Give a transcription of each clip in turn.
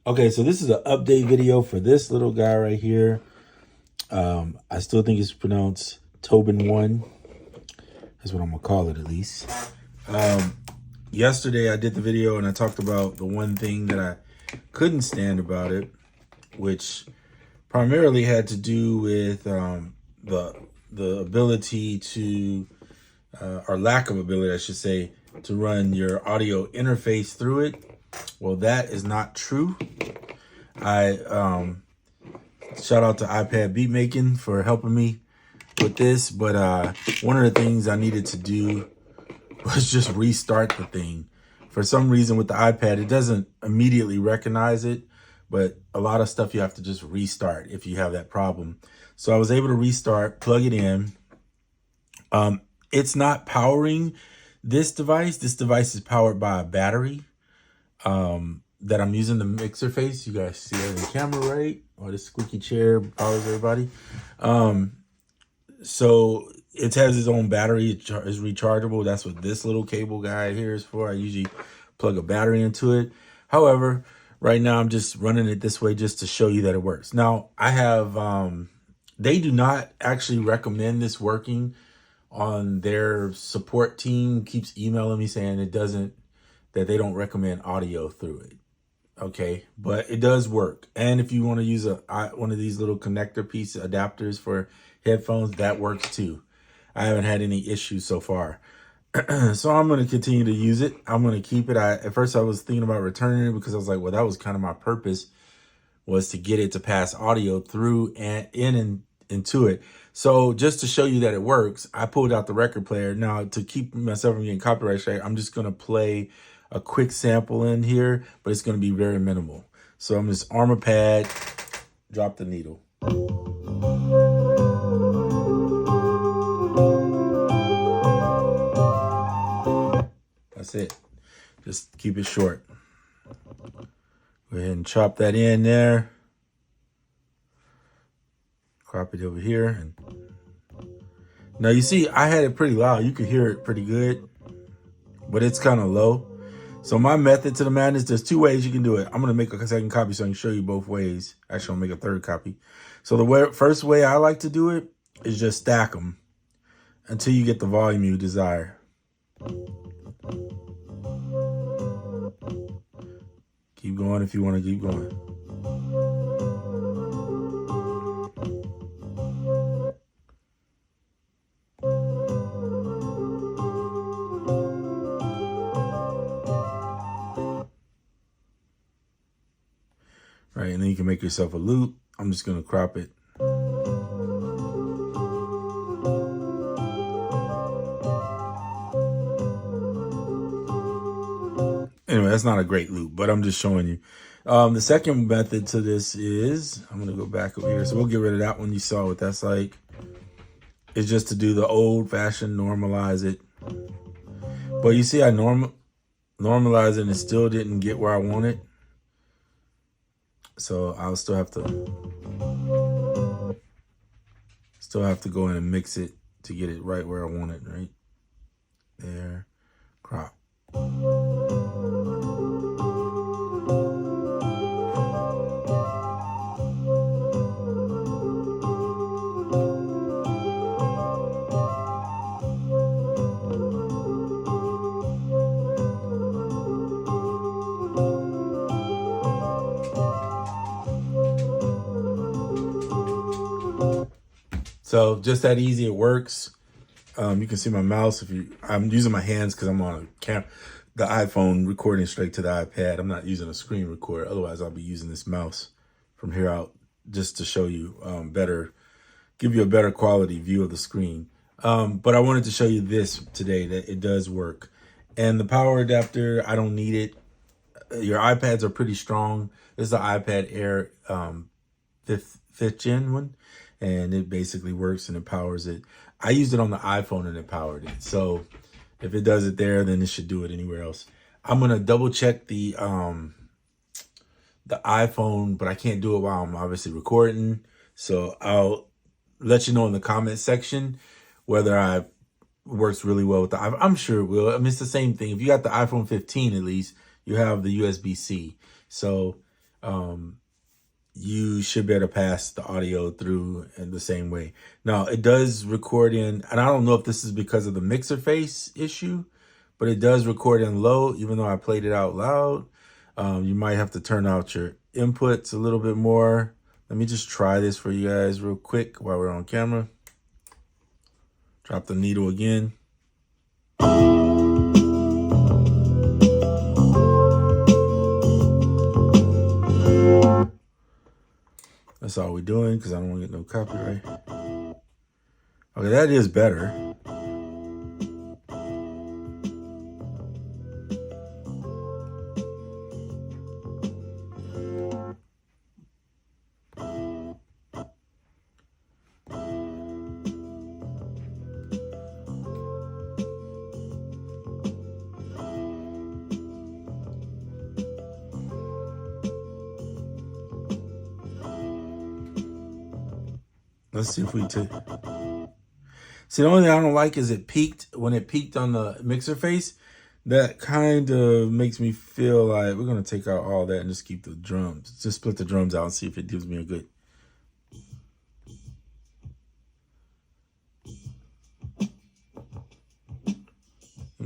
Okay, so this is an update video for this little guy right here. I still think it's pronounced TobenOne. That's what I'm gonna call it at least. Yesterday I did the video and I talked about the one thing that I couldn't stand about it, which primarily had to do with the ability to, or lack of ability, I should say, to run your audio interface through it. Well, that is not true. I shout out to iPad Beat Making for helping me with this, but one of the things I needed to do was just restart the thing. For some reason with the iPad, it doesn't immediately recognize it, but a lot of stuff you have to just restart if you have that problem. So I was able to restart, plug it in. It's not powering this device. This device is powered by a battery that I'm using the mixer face. You guys see that in the camera, right? Or the squeaky chair powers everybody. So it has its own battery. It is rechargeable. That's what this little cable guy here is for. I usually plug a battery into it. However, right now I'm just running it this way just to show you that it works. Now I have, they do not actually recommend this working. On their support team keeps emailing me saying that they don't recommend audio through it. Okay, but it does work. And if you want to use one of these little connector piece adapters for headphones, that works too. I haven't had any issues so far. So I'm going to continue to use it. I'm going to keep it. At first I was thinking about returning it because I was like, well, that was kind of my purpose, was to get it to pass audio through and into it. So just to show you that it works, I pulled out the record player. Now to keep myself from getting copyright strike, I'm just going to play a quick sample in here, but it's going to be very minimal. So I'm just armor pad, drop the needle. That's it. Just keep it short. Go ahead and chop that in there. Crop it over here. And now you see, I had it pretty loud. You could hear it pretty good, but it's kind of low. So my method to the madness, there's two ways you can do it. I'm going to make a second copy so I can show you both ways. Actually, I'll make a third copy. So the first way I like to do it is just stack them until you get the volume you desire. Keep going if you want to keep going. Right, and then you can make yourself a loop. I'm just going to crop it. Anyway, that's not a great loop, but I'm just showing you. The second method to this is, I'm going to go back over here. So we'll get rid of that one. You saw what that's like. It's just to do the old fashioned normalize it. But you see, I normalized it and it still didn't get where I wanted. So I'll still have to go in and mix it to get it right where I want it, right there. Crop. So just that easy, it works. You can see my mouse. I'm using my hands because I'm on the iPhone recording straight to the iPad. I'm not using a screen recorder. Otherwise, I'll be using this mouse from here out just to show you give you a better quality view of the screen. But I wanted to show you this today, that it does work. And the power adapter, I don't need it. Your iPads are pretty strong. This is the iPad Air fifth gen one. And it basically works and it powers it. I used it on the iPhone and it powered it. So if it does it there, then it should do it anywhere else. I'm going to double check the iPhone, but I can't do it while I'm obviously recording. So I'll let you know in the comment section whether it works really well with the iPhone. I'm sure it will. I mean, it's the same thing. If you got the iPhone 15, at least you have the USB-C. So you should be able to pass the audio through in the same way. Now, it does record in, and I don't know if this is because of the mixer face issue, but it does record in low, even though I played it out loud. You might have to turn out your inputs a little bit more. Let me just try this for you guys real quick while we're on camera. Drop the needle again. That's all we're doing because I don't want to get no copyright. Okay, that is better. Let's see if we take. See, the only thing I don't like is it peaked. When it peaked on the mixer face, that kind of makes me feel like we're going to take out all that and just keep the drums. Just split the drums out and see if it gives me a good.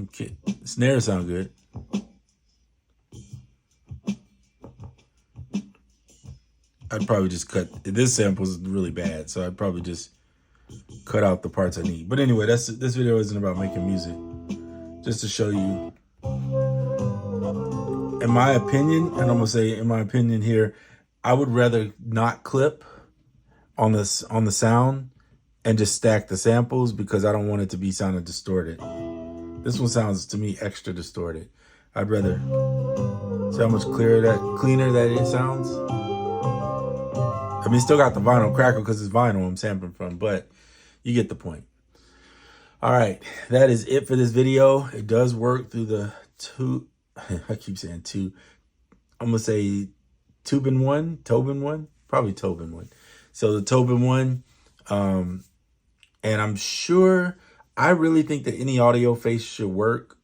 Okay, snare sound good. I'd probably just cut. This sample is really bad, so I'd probably just cut out the parts I need. But anyway, this video isn't about making music. Just to show you, in my opinion, and I'm gonna say in my opinion here, I would rather not clip on this on the sound and just stack the samples because I don't want it to be sounding distorted. This one sounds to me extra distorted. I'd rather see how much cleaner that it sounds. I mean, still got the vinyl crackle because it's vinyl I'm sampling from, but you get the point. All right, that is it for this video. It does work through the I keep saying two. I'm gonna say TobenOne, probably TobenOne. So the TobenOne, and I'm sure, I really think that any audio face should work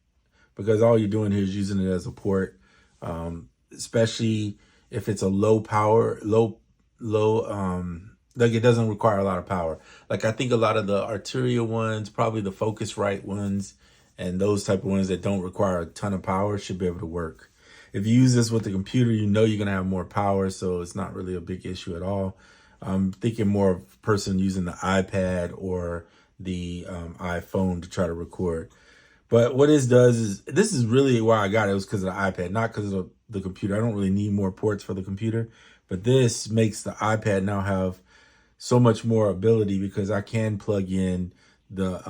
because all you're doing here is using it as a port, especially if it's a low power, like it doesn't require a lot of power. Like I think a lot of the arterial ones, probably the Focusrite ones, and those type of ones that don't require a ton of power should be able to work. If you use this with the computer, you know you're gonna have more power, so it's not really a big issue at all. I'm thinking more of a person using the iPad or the iPhone to try to record. But what this does is, this is really why I got it, was because of the iPad, not because of the computer. I don't really need more ports for the computer, but this makes the iPad now have so much more ability because I can plug in the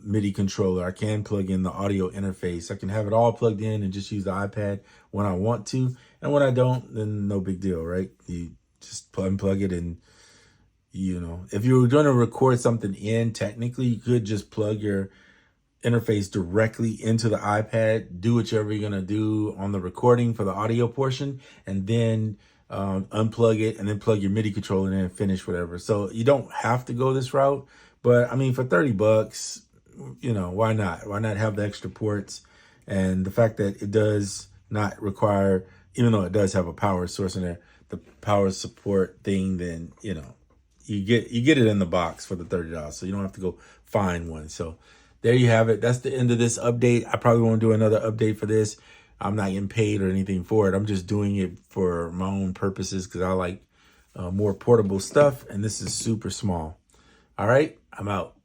MIDI controller. I can plug in the audio interface. I can have it all plugged in and just use the iPad when I want to. And when I don't, then no big deal, right? You just unplug it and, you know, if you were going to record something in, technically you could just plug your interface directly into the iPad, do whatever you're going to do on the recording for the audio portion, and then unplug it and then plug your MIDI controller in and finish whatever. So you don't have to go this route, but I mean, for 30 bucks, you know, why not? Why not have the extra ports? And the fact that it does not require, even though it does have a power source in there, the power support thing, then, you know, you get it in the box for the $30, so you don't have to go find one. So there you have it. That's the end of this update. I probably won't do another update for this. I'm not getting paid or anything for it. I'm just doing it for my own purposes because I like more portable stuff, and this is super small. All right, I'm out.